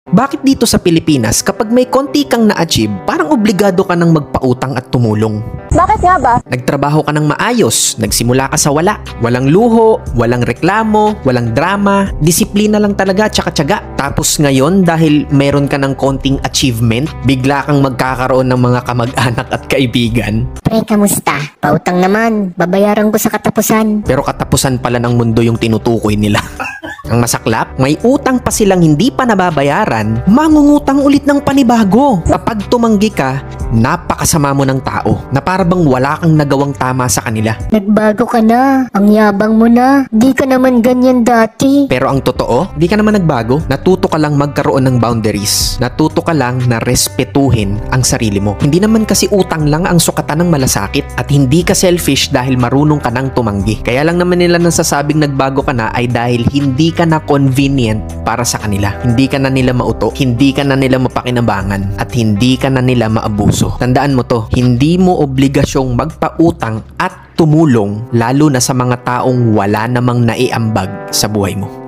Bakit dito sa Pilipinas kapag may konti kang na-achieve, parang obligado ka nang magpautang at tumulong? Bakit nga ba? Nagtrabaho ka ng maayos, nagsimula ka sa wala. Walang luho, walang reklamo, walang drama, disiplina lang talaga tsaka tiyaga. Tapos ngayon dahil meron ka ng konting achievement, bigla kang magkakaroon ng mga kamag-anak at kaibigan. Pre, kamusta? Pautang naman, babayaran ko sa katapusan. Pero katapusan pala ng mundo yung tinutukoy nila. Ang masaklap, may utang pa silang hindi pa nababayaran, mangungutang ulit ng panibago. Kapag tumanggi ka, napakasama mo ng tao na para bang wala kang nagawang tama sa kanila. Nagbago ka na, ang yabang mo na, di ka naman ganyan dati. Pero ang totoo, di ka naman nagbago. Natuto ka lang magkaroon ng boundaries. Natuto ka lang na respetuhin ang sarili mo. Hindi naman kasi utang lang ang sukatan ng malasakit at hindi ka selfish dahil marunong ka nang tumanggi. Kaya lang naman nila nasasabing nagbago ka na ay dahil hindi ka na convenient para sa kanila. Hindi ka na nila mauto, hindi ka na nila mapakinabangan, at hindi ka na nila maabuso. Tandaan mo to, hindi mo obligasyong magpautang at tumulong lalo na sa mga taong wala namang naiambag sa buhay mo.